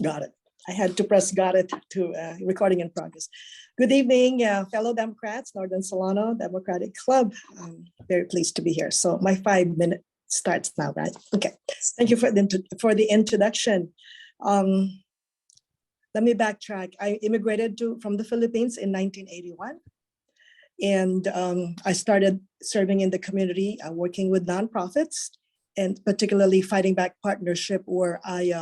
Got it. I had to press got it to recording in progress. Good evening, fellow Democrats, Northern Solano Democratic Club. I'm very pleased to be here. So my 5 minute starts now, right? Okay. Thank you for the introduction. Let me backtrack. I immigrated from the Philippines in 1981. And I started serving in the community, working with nonprofits, and particularly Fighting Back Partnership, where I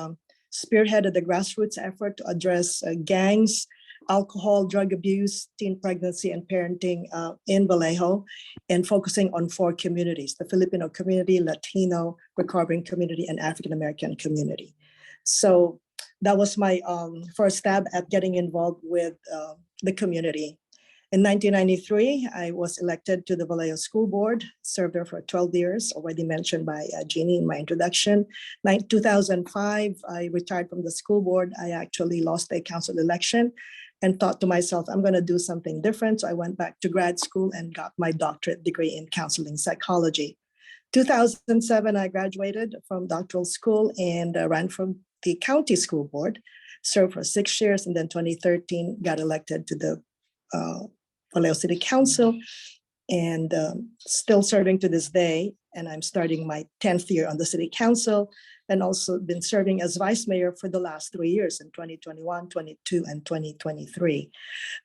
spearheaded the grassroots effort to address gangs, alcohol, drug abuse, teen pregnancy, and parenting in Vallejo, and focusing on 4 communities: the Filipino community, Latino, recovering community, and African-American community. So that was my first stab at getting involved with the community. In 1993, I was elected to the Vallejo School Board, served there for 12 years, already mentioned by Jeannie in my introduction. 2005, I retired from the school board. I actually lost a council election and thought to myself, I'm going to do something different. So I went back to grad school and got my doctorate degree in counseling psychology. 2007, I graduated from doctoral school and ran from the county school board, served for 6 years, and then 2013 got elected to the Vallejo City Council, and still serving to this day. And I'm starting my 10th year on the City Council, and also been serving as Vice Mayor for the last 3 years in 2021, 22, and 2023.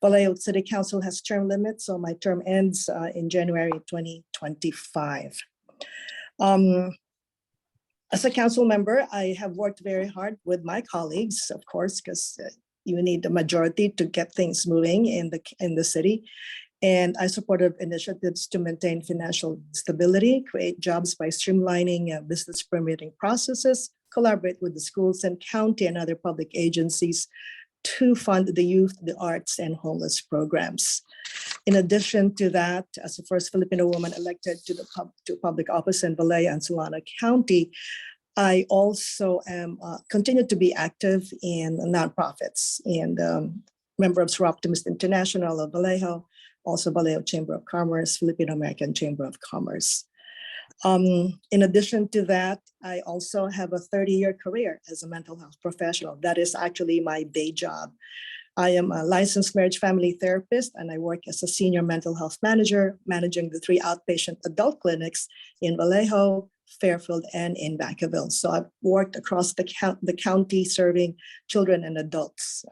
Vallejo City Council has term limits, so my term ends in January 2025. As a council member, I have worked very hard with my colleagues, of course, because you need the majority to get things moving in the city. And I supported initiatives to maintain financial stability, create jobs by streamlining business permitting processes, collaborate with the schools and county and other public agencies to fund the youth, the arts, and homeless programs. In addition to that, as the first Filipino woman elected to public office in Vallejo and Solano County, I also am continued to be active in nonprofits and member of Optimist International of Vallejo, also Vallejo Chamber of Commerce, Filipino American Chamber of Commerce. In addition to that, I also have a 30-year career as a mental health professional. That is actually my day job. I am a licensed marriage family therapist, and I work as a senior mental health manager, managing the 3 outpatient adult clinics in Vallejo, Fairfield, and in Vacaville. So I've worked across the county serving children and adults,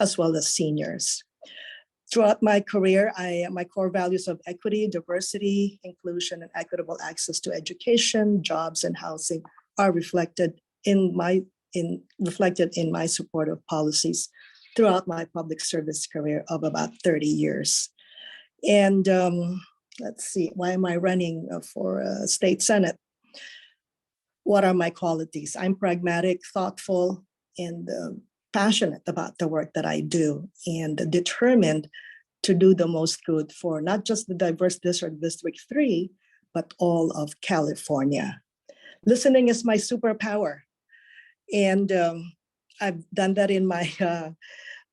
as well as seniors. Throughout my career, my core values of equity, diversity, inclusion, and equitable access to education, jobs, and housing are reflected in my support of policies throughout my public service career of about 30 years. And let's see, why am I running for state senate? What are my qualities? I'm pragmatic, thoughtful, and passionate about the work that I do, and determined to do the most good for not just the diverse district, District 3, but all of California. Listening is my superpower. And I've done that in my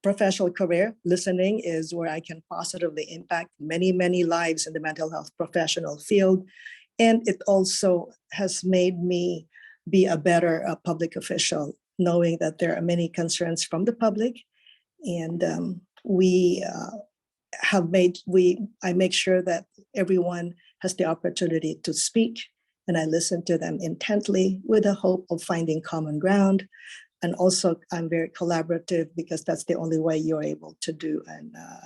professional career. Listening is where I can positively impact many, many lives in the mental health professional field. And it also has made me be a better public official, knowing that there are many concerns from the public. And I make sure that everyone has the opportunity to speak, and I listen to them intently with the hope of finding common ground. And also, I'm very collaborative, because that's the only way you're able to do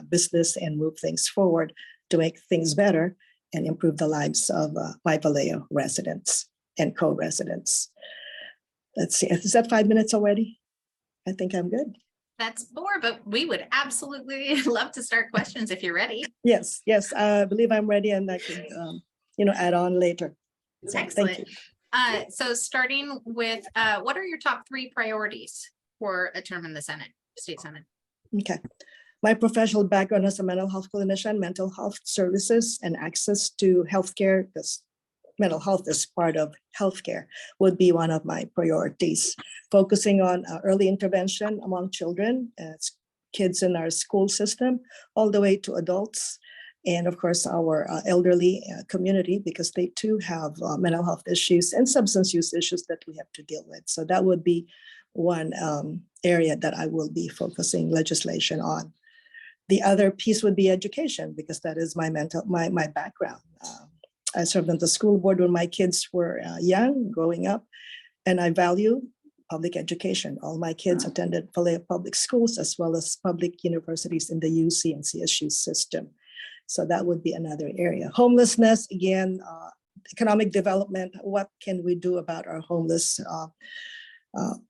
business and move things forward to make things better and improve the lives of my Vallejo residents and co-residents. Let's see, is that 5 minutes already? I think I'm good. That's 4, but we would absolutely love to start questions if you're ready. Yes, I believe I'm ready, and I can add on later. So, excellent. Thank you. So starting with, what are your top 3 priorities for a term in the Senate, State Senate? Okay. My professional background as a mental health clinician, mental health services, and access to healthcare, because mental health is part of healthcare, would be one of my priorities. Focusing on early intervention among children, kids in our school system, all the way to adults, and of course our elderly community, because they too have mental health issues and substance use issues that we have to deal with. So that would be one area that I will be focusing legislation on. The other piece would be education, because that is my background. I served on the school board when my kids were young, growing up, and I value public education. All my kids attended Vallejo public schools as well as public universities in the UC and CSU system. So that would be another area. Homelessness, again, economic development. What can we do about our homeless,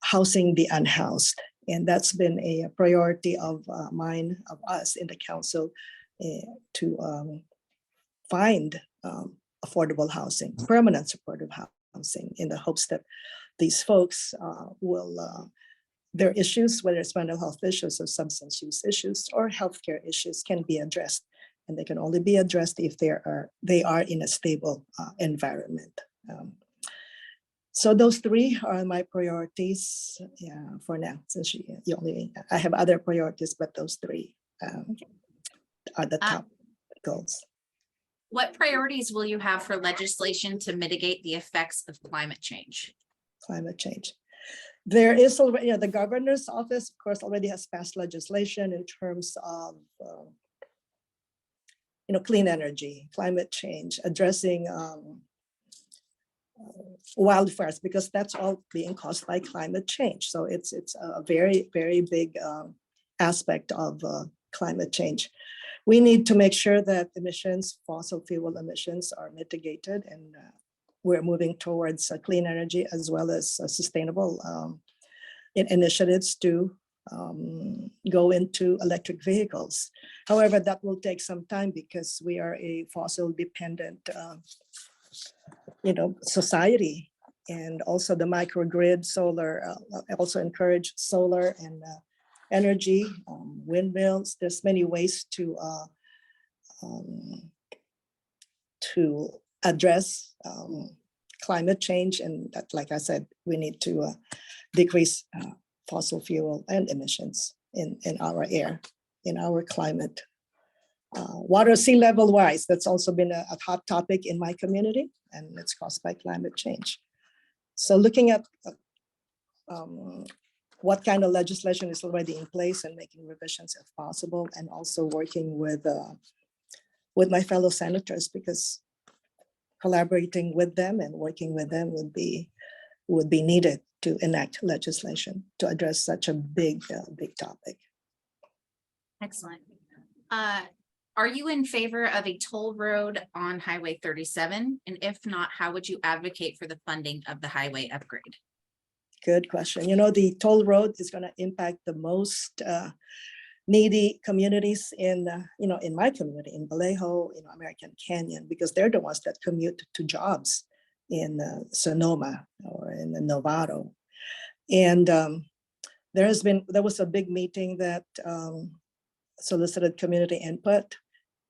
housing the unhoused? And that's been a priority of mine, of us in the council, to find affordable housing, permanent supportive housing, in the hopes that these folks will, their issues, whether it's mental health issues or substance use issues or healthcare issues, can be addressed. And they can only be addressed if they are in a stable environment. So those three are my priorities, for now. Since I have other priorities, but those three are the top goals. What priorities will you have for legislation to mitigate the effects of climate change? Climate change. There is already, the governor's office, of course, already has passed legislation in terms of, clean energy, climate change, addressing wildfires, because that's all being caused by climate change. So it's a very, very big aspect of climate change. We need to make sure that emissions, fossil fuel emissions, are mitigated, and we're moving towards clean energy as well as sustainable initiatives to go into electric vehicles. However, that will take some time because we are a fossil dependent society, and also the microgrid, solar, also encourage solar and energy, windmills. There's many ways to address climate change, and that, like I said, we need to decrease fossil fuel and emissions in our air, in our climate. Water, sea level wise, that's also been a hot topic in my community, and it's caused by climate change. So looking at what kind of legislation is already in place and making revisions if possible, and also working with my fellow senators, because collaborating with them and working with them would be needed to enact legislation to address such a big topic. Excellent. Are you in favor of a toll road on Highway 37? And if not, how would you advocate for the funding of the highway upgrade? Good question. The toll road is going to impact the most needy communities in my community, in Vallejo, American Canyon, because they're the ones that commute to jobs in Sonoma or in Novato. And there was a big meeting that solicited community input,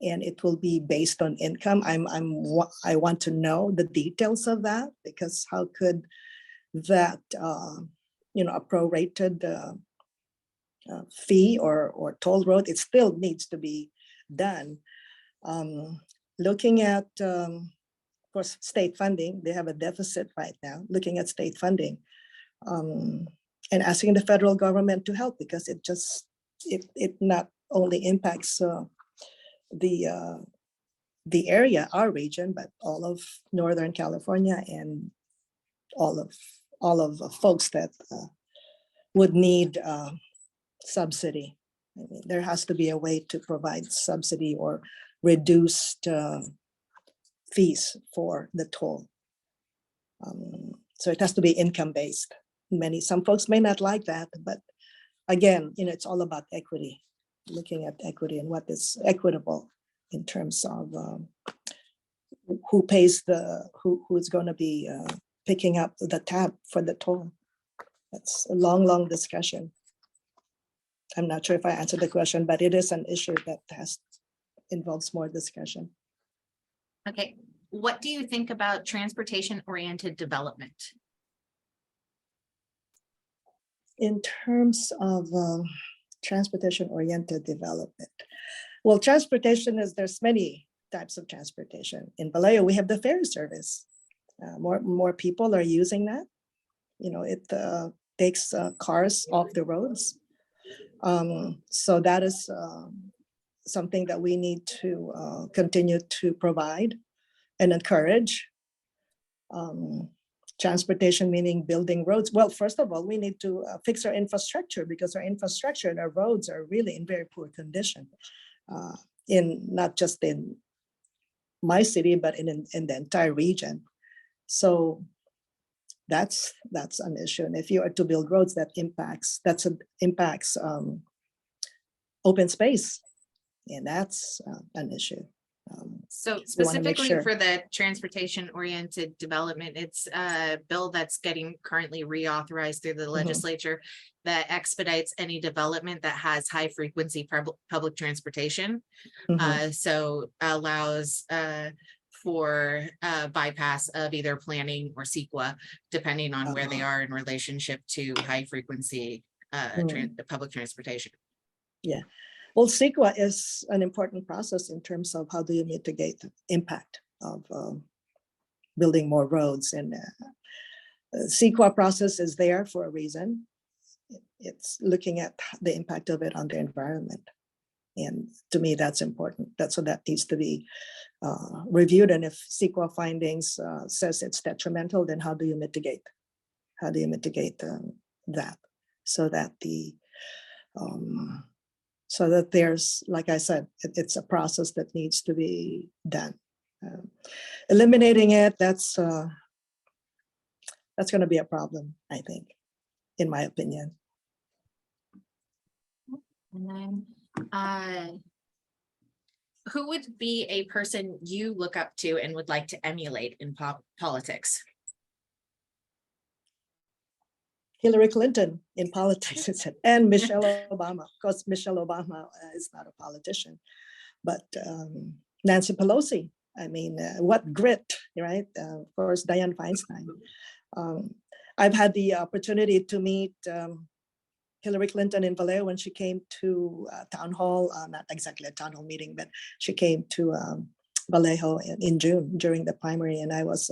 and it will be based on income. I want to know the details of that, because how could that a prorated fee or toll road, it still needs to be done. Looking at, of course, state funding, they have a deficit right now. Looking at state funding, and asking the federal government to help, because it not only impacts the area, our region, but all of Northern California and all of the folks that would need subsidy. I mean, there has to be a way to provide subsidy or reduced fees for the toll. So it has to be income based. Some folks may not like that, but again, it's all about equity, looking at equity and what is equitable in terms of who pays who's going to be picking up the tab for the toll. That's a long discussion. I'm not sure if I answered the question, but it is an issue that involves more discussion. Okay, what do you think about transportation-oriented development? In terms of transportation-oriented development, well, there's many types of transportation. In Vallejo, we have the ferry service. More people are using that. takes cars off the roads. So that is something that we need to continue to provide and encourage. Transportation, meaning building roads. Well, first of all, we need to fix our infrastructure, because our infrastructure and our roads are really in very poor condition. In not just in my city, but in the entire region. So that's an issue. And if you are to build roads, that impacts open space, and that's an issue. So we wanna make specifically sure. for the transportation-oriented development, it's a bill that's getting currently reauthorized through the legislature that expedites any development that has high-frequency public transportation. So allows for bypass of either planning or CEQA, depending on where they are in relationship to high-frequency public transportation. Yeah. Well, CEQA is an important process in terms of how do you mitigate the impact of building more roads. And CEQA process is there for a reason. It's looking at the impact of it on the environment. And to me, that's important. So that needs to be reviewed. And if CEQA findings says it's detrimental, then how do you mitigate? How do you mitigate that? So that so that there's, like I said, it's a process that needs to be done. Eliminating it, that's going to be a problem, I think, in my opinion. And then, who would be a person you look up to and would like to emulate in politics? Hillary Clinton in politics, and Michelle Obama. Of course, Michelle Obama is not a politician, but Nancy Pelosi. I mean, what grit, right? Of course, Dianne Feinstein. I've had the opportunity to meet Hillary Clinton in Vallejo when she came to town hall, not exactly a town hall meeting, but she came to Vallejo in June during the primary, and I was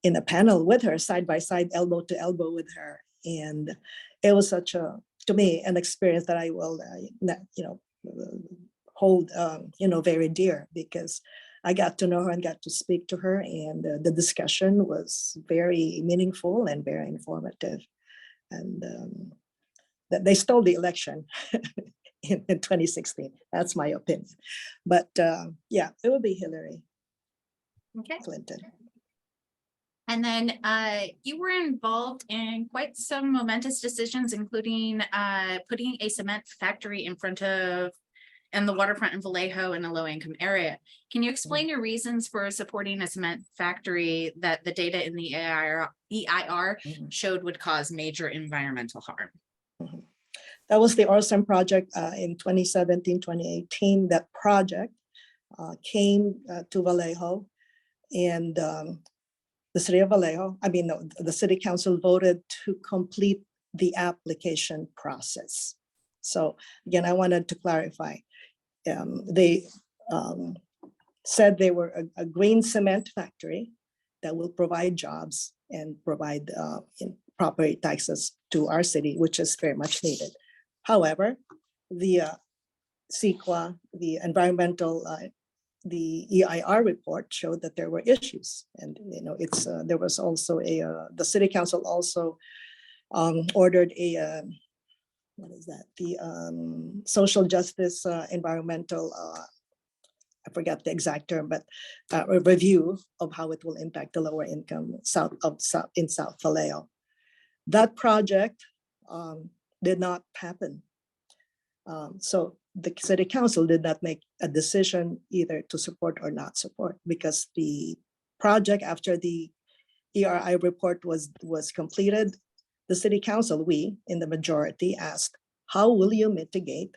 in a panel with her, side by side, elbow to elbow with her. And it was such to me, an experience that I will, hold, very dear, because I got to know her and got to speak to her, and the discussion was very meaningful and very informative. And that they stole the election in 2016. That's my opinion. But yeah, it would be Hillary Clinton. And then you were involved in quite some momentous decisions, including putting a cement factory in the waterfront in Vallejo in a low-income area. Can you explain your reasons for supporting a cement factory that the data in the EIR showed would cause major environmental harm? That was the Orson project in 2017, 2018. That project came to Vallejo, and the city of Vallejo, the city council voted to complete the application process. So again, I wanted to clarify. They said they were a green cement factory that will provide jobs and provide property taxes to our city, which is very much needed. However, the CEQA, the environmental, the EIR report showed that there were issues, and there was also the city council also ordered a what is that? The social justice environmental. I forgot the exact term, but a review of how it will impact the lower income in South Vallejo. That project did not happen. So the city council did not make a decision either to support or not support, because the project, after the ERI report was completed, the city council, we in the majority, asked, how will you mitigate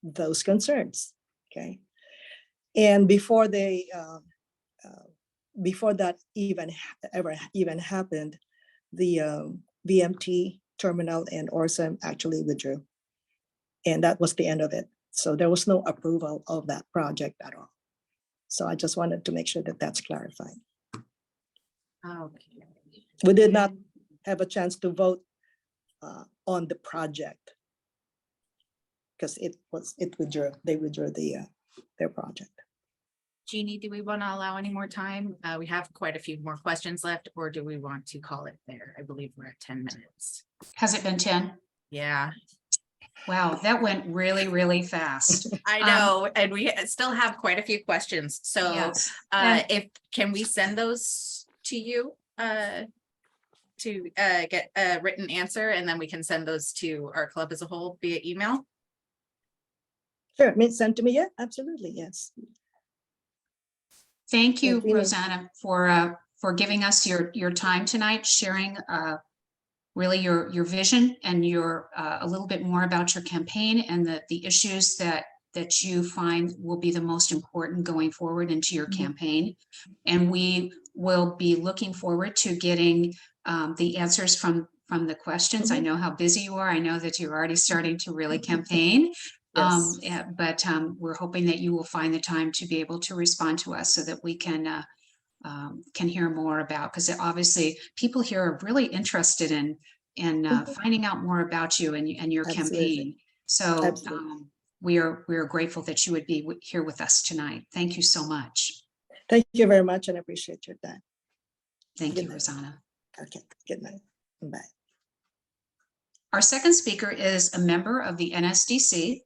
those concerns? Okay. And before that even happened, the VMT terminal and Orson actually withdrew. And that was the end of it. So there was no approval of that project at all. So I just wanted to make sure that that's clarified. Okay. We did not have a chance to vote on the project, because they withdrew their project. Jeannie, do we want to allow any more time? We have quite a few more questions left, or do we want to call it there? I believe we're at 10 minutes. Has it been 10? Yeah, Wow, that went really, really fast. I know. And we still have quite a few questions. So Yes. And can we send those to you to get a written answer, and then we can send those to our club as a whole via email? Sure, send to me, yeah, absolutely, yes. thank you, Thank you. Rosanna, for giving us your time tonight, sharing really your vision and your a little bit more about your campaign and the issues that you find will be the most important going forward into your campaign. And we will be looking forward to getting the answers from the questions. I know how busy you are. I know that you're already starting to really campaign. Yes. But we're hoping that you will find the time to be able to respond to us so that we can hear more about, because obviously people here are really interested in finding out more about you and your Absolutely. campaign. So Absolutely. we are grateful that you would be here with us tonight. Thank you so much. Thank you very much, and I appreciate your time. Thank Good you, night. Rosanna. Okay, good night. Bye. Our second speaker is a member of the NSDC,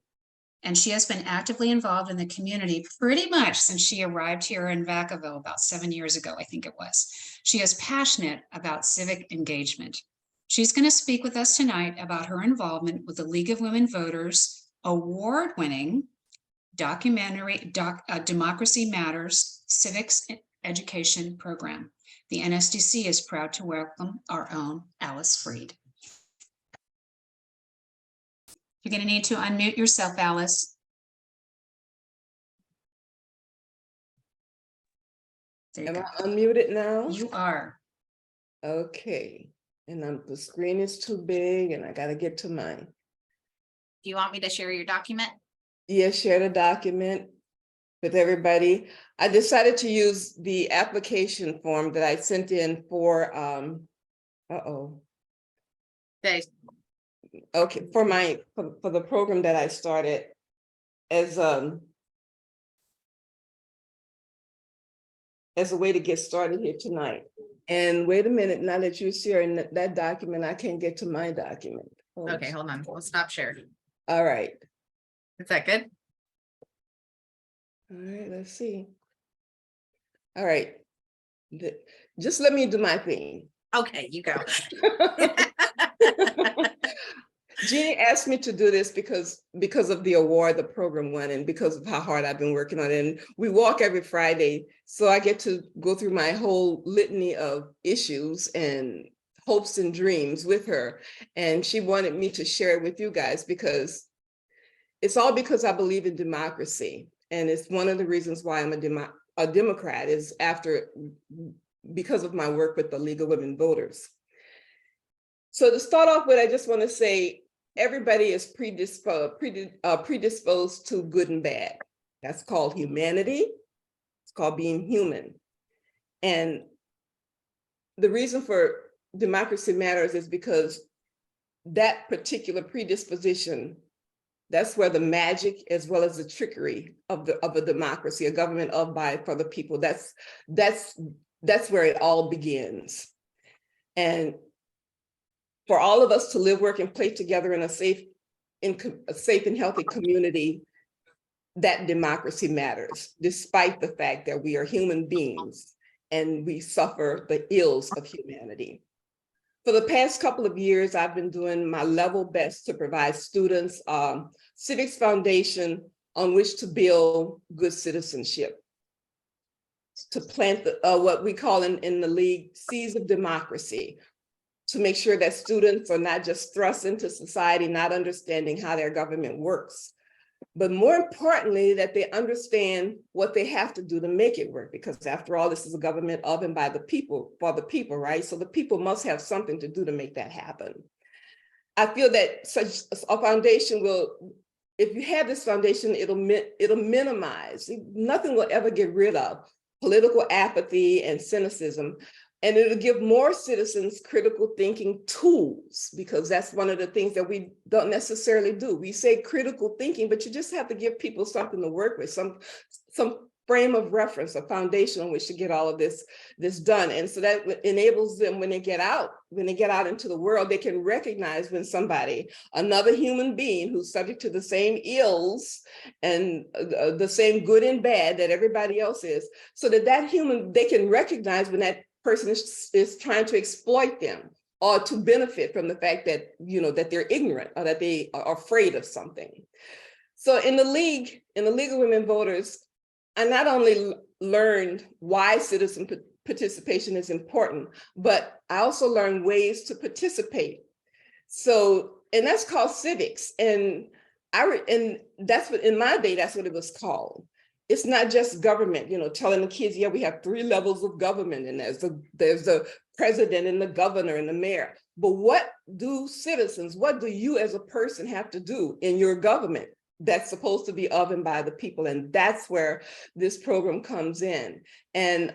and she has been actively involved in the community pretty much since she arrived here in Vacaville about 7 years ago, I think it was. She is passionate about civic engagement. She's going to speak with us tonight about her involvement with the League of Women Voters award-winning documentary Democracy Matters Civics Education Program. The NSDC is proud to welcome our own Alice Freed. You're going to need to unmute yourself, Alice. There you Am go. I unmuted now? You are. Okay. And the screen is too big and I gotta get to mine. Do you want me to share your document? Yeah, share the document with everybody. I decided to use the application form that I sent in for, okay, for the program that I started as a way to get started here tonight. And wait a minute, now that you're sharing that document, I can't get to my document. Oh, Okay, hold on. We'll stop sharing. all right. Is that good? All right, let's see. All right. Just let me do my thing. Okay, you go. Jeannie asked me to do this because of the award the program won and because of how hard I've been working on it. And we walk every Friday, so I get to go through my whole litany of issues and hopes and dreams with her. And she wanted me to share it with you guys because it's all because I believe in democracy. And it's one of the reasons why I'm a Democrat is because of my work with the League of Women Voters. So to start off with, I just want to say, everybody is predisposed to good and bad. That's called humanity. It's called being human. And the reason for Democracy Matters is because that particular predisposition, that's where the magic as well as the trickery of a democracy, a government of, by, for the people, that's where it all begins. And for all of us to live, work, and play together in a safe and healthy community, that democracy matters, despite the fact that we are human beings and we suffer the ills of humanity. For the past couple of years, I've been doing my level best to provide students civics foundation on which to build good citizenship, to plant what we call in the league seeds of democracy, to make sure that students are not just thrust into society, not understanding how their government works, but more importantly, that they understand what they have to do to make it work. Because after all, this is a government of and by the people, for the people, right? So the people must have something to do to make that happen. I feel that such a foundation will, if you have this foundation, it'll minimize, nothing will ever get rid of political apathy and cynicism, And it'll give more citizens critical thinking tools, because that's one of the things that we don't necessarily do. We say critical thinking, but you just have to give people something to work with, some frame of reference, a foundation on which to get all of this done. And so that enables them, when they get out into the world, they can recognize when somebody, another human being who's subject to the same ills and the same good and bad that everybody else is, so that human, they can recognize when that person is trying to exploit them or to benefit from the fact that, that they're ignorant or that they are afraid of something. So in the League of Women Voters, I not only learned why citizen participation is important, but I also learned ways to participate. So, and that's called civics. And that's what, in my day, that's what it was called. It's not just government, telling the kids, yeah, we have 3 levels of government, and there's the president and the governor and the mayor. But what do citizens, what do you as a person have to do in your government that's supposed to be of and by the people? And that's where this program comes in. And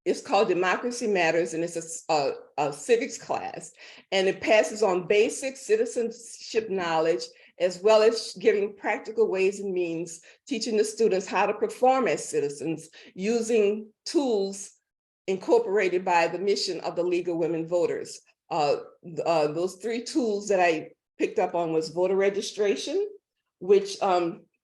it's called Democracy Matters, and it's a civics class. And it passes on basic citizenship knowledge, as well as giving practical ways and means, teaching the students how to perform as citizens using tools incorporated by the mission of the League of Women Voters. Those 3 tools that I picked up on was voter registration, which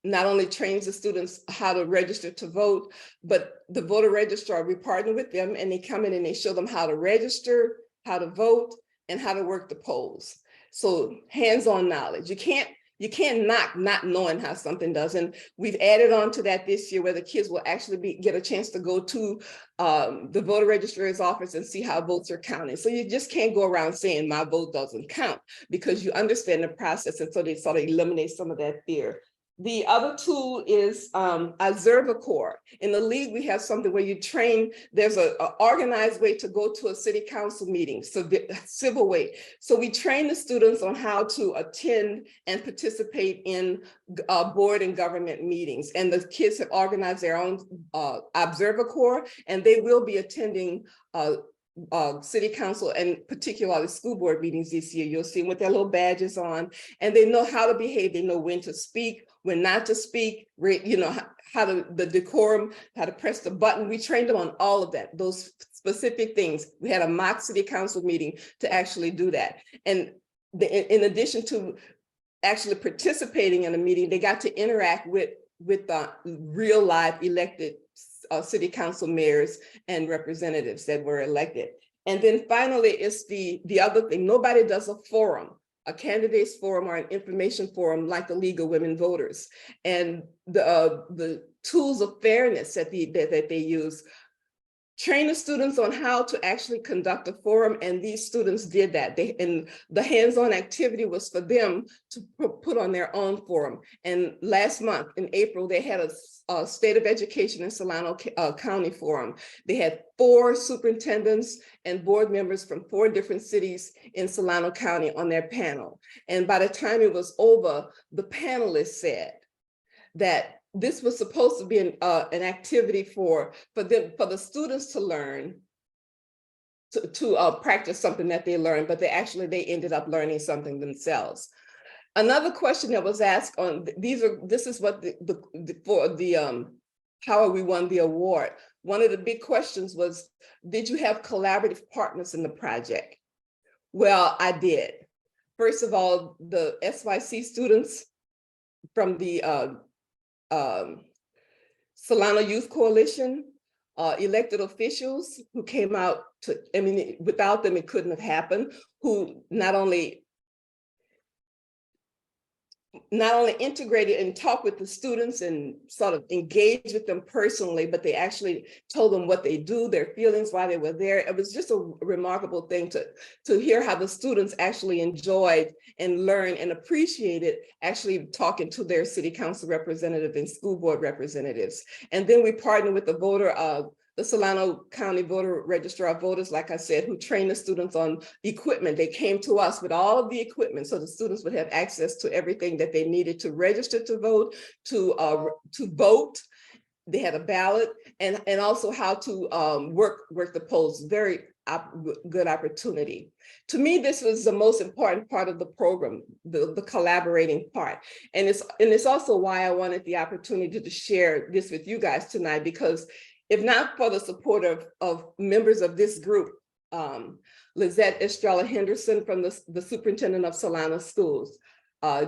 not only trains the students how to register to vote, but the voter registrar, we partner with them, and they come in and they show them how to register, how to vote, and how to work the polls. So hands-on knowledge. You can't knock not knowing how something does. And we've added on to that this year, where the kids will actually get a chance to go to the voter registrar's office and see how votes are counted. So you just can't go around saying my vote doesn't count, because you understand the process. And so they sort of eliminate some of that fear. The other tool is Observer Corps. In the League, we have something where you train, there's an organized way to go to a city council meeting, so the civil way. So we train the students on how to attend and participate in board and government meetings. And the kids have organized their own Observer Corps, and they will be attending city council and particularly school board meetings this year. You'll see them with their little badges on, and they know how to behave. They know when to speak, when not to speak, how to, the decorum, how to press the button. We trained them on all of that, those specific things. We had a mock city council meeting to actually do that. And in addition to actually participating in a meeting, they got to interact with the real live elected city council mayors and representatives that were elected. And then finally, it's the other thing. Nobody does a forum, a candidates forum or an information forum like the League of Women Voters. And the tools of fairness that they use train the students on how to actually conduct a forum, and these students did that. And the hands-on activity was for them to put on their own forum. And last month in April, they had a State of Education in Solano County forum. They had 4 superintendents and board members from 4 different cities in Solano County on their panel. And by the time it was over, the panelists said that this was supposed to be an activity for the students to learn, to practice something that they learned, but they ended up learning something themselves. Another question that was asked on this is what how we won the award. One of the big questions was, did you have collaborative partners in the project? Well, I did. First of all, the SYC students from the Solano Youth Coalition, elected officials who came out to, without them, it couldn't have happened, who not only integrated and talked with the students and sort of engaged with them personally, but they actually told them what they do, their feelings, why they were there. It was just a remarkable thing to hear how the students actually enjoyed and learned and appreciated actually talking to their city council representative and school board representatives. And then we partnered with the Solano County Voter Registrar of Voters, like I said, who trained the students on equipment. They came to us with all of the equipment so the students would have access to everything that they needed to register to vote, to vote, they had a ballot, and also how to work the polls. Very good opportunity. To me, this was the most important part of the program, the collaborating part. And it's also why I wanted the opportunity to share this with you guys tonight, because if not for the support of members of this group, Lizette Estrella Henderson from the superintendent of Solana Schools,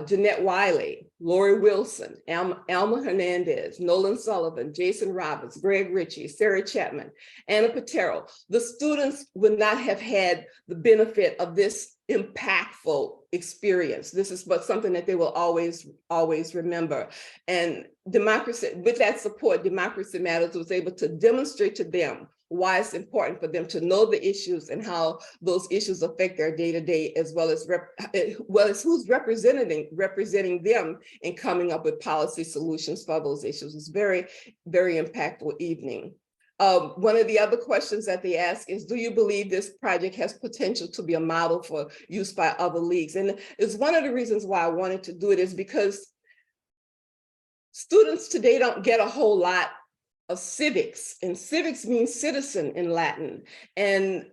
Jeanette Wiley, Lori Wilson, Alma Hernandez, Nolan Sullivan, Jason Roberts, Greg Ritchie, Sarah Chapman, Anna Patero, the students would not have had the benefit of this impactful experience. This is something that they will always remember. And democracy, with that support, Democracy Matters was able to demonstrate to them why it's important for them to know the issues and how those issues affect their day-to-day, as well as who's representing them in coming up with policy solutions for those issues. It's very, very impactful evening. One of the other questions that they ask is, do you believe this project has potential to be a model for use by other leagues? And it's one of the reasons why I wanted to do it, is because students today don't get a whole lot of civics, and civics means citizen in Latin. And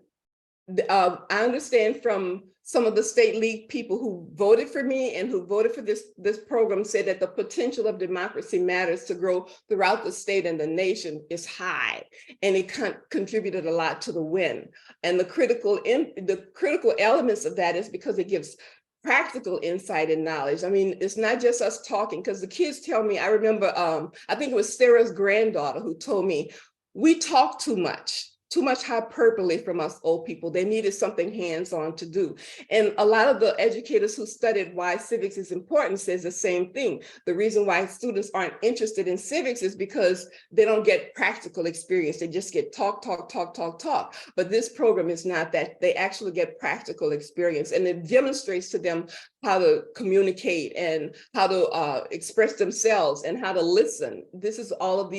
I understand from some of the state league people who voted for me and who voted for this program said that the potential of Democracy Matters to grow throughout the state and the nation is high, and it contributed a lot to the win. And the critical elements of that is because it gives practical insight and knowledge. I mean, it's not just us talking, because the kids tell me, I remember, I think it was Sarah's granddaughter who told me, we talk too much hyperbole from us old people. They needed something hands-on to do. And a lot of the educators who studied why civics is important says the same thing. The reason why students aren't interested in civics is because they don't get practical experience. They just get talk. But this program is not that. They actually get practical experience, and it demonstrates to them how to communicate and how to express themselves and how to listen. This is all the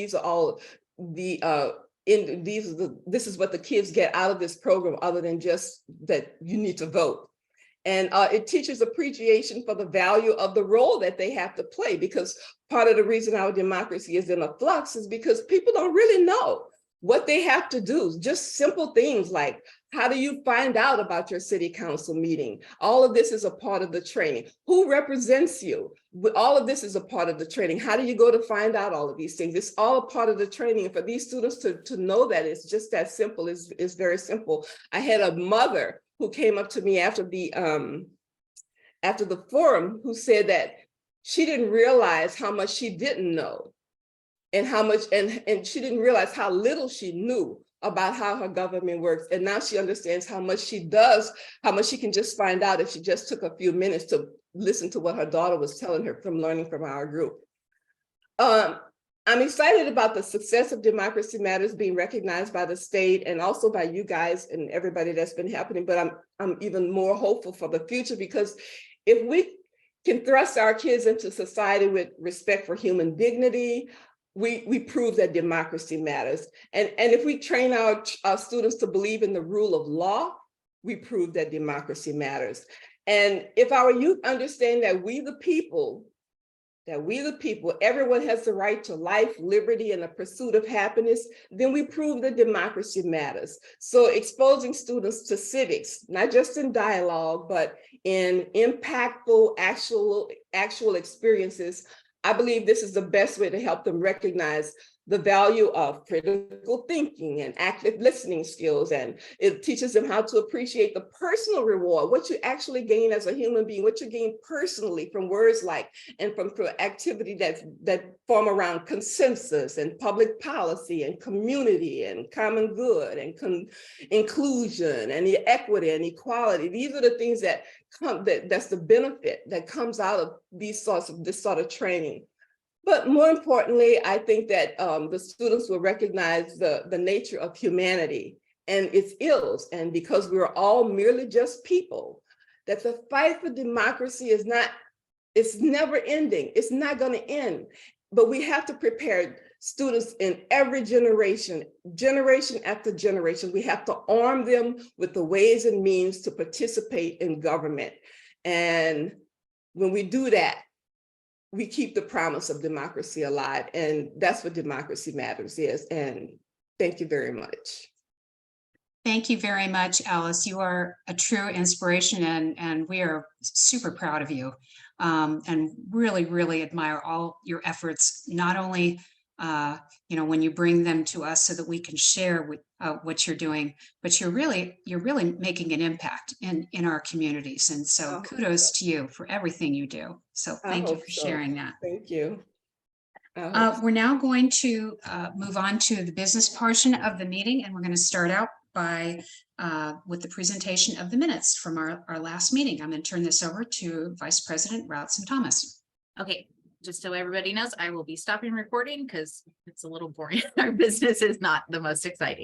this is what the kids get out of this program, other than just that you need to vote. And it teaches appreciation for the value of the role that they have to play, because part of the reason our democracy is in a flux is because people don't really know what they have to do. Just simple things like, how do you find out about your city council meeting? All of this is a part of the training. Who represents you? All of this is a part of the training. How do you go to find out all of these things? It's all a part of the training. And for these students to know that it's just that simple is very simple. I had a mother who came up to me after the forum who said that she didn't realize how much she didn't know, and how much, and she didn't realize how little she knew about how her government works. And now she understands how much she does, how much she can just find out if she just took a few minutes to listen to what her daughter was telling her from learning from our group. I'm excited about the success of Democracy Matters being recognized by the state and also by you guys and everybody that's been happening, but I'm even more hopeful for the future, because if we can thrust our kids into society with respect for human dignity, we prove that democracy matters. And if we train our students to believe in the rule of law, we prove that democracy matters. And if our youth understand that we the people, everyone has the right to life, liberty, and the pursuit of happiness, then we prove that democracy matters. So exposing students to civics, not just in dialogue, but in impactful, actual experiences, I believe this is the best way to help them recognize the value of critical thinking and active listening skills. And it teaches them how to appreciate the personal reward, what you actually gain as a human being, what you gain personally from words like, and from activity that form around consensus and public policy and community and common good and inclusion and equity and equality. These are the things that that's the benefit that comes out of this sort of training. But more importantly, I think that the students will recognize the nature of humanity and its ills. And because we're all merely just people, that the fight for democracy it's never ending. It's not going to end. But we have to prepare students in every generation after generation. We have to arm them with the ways and means to participate in government. And when we do that, we keep the promise of democracy alive. And that's what Democracy Matters is. And thank you very much. Thank you very much, Alice. You are a true inspiration, and we are super proud of you, and really, really admire all your efforts, not only when you bring them to us so that we can share with what you're doing, but you're really making an impact in our communities. And so kudos to you for everything you do. So thank you for sharing that. Thank you. We're now going to move on to the business portion of the meeting, and we're going to start out with the presentation of the minutes from our last meeting. I'm going to turn this over to Vice President Routson Thomas. Okay, just so everybody knows, I will be stopping recording because it's a little boring. Our business is not the most exciting.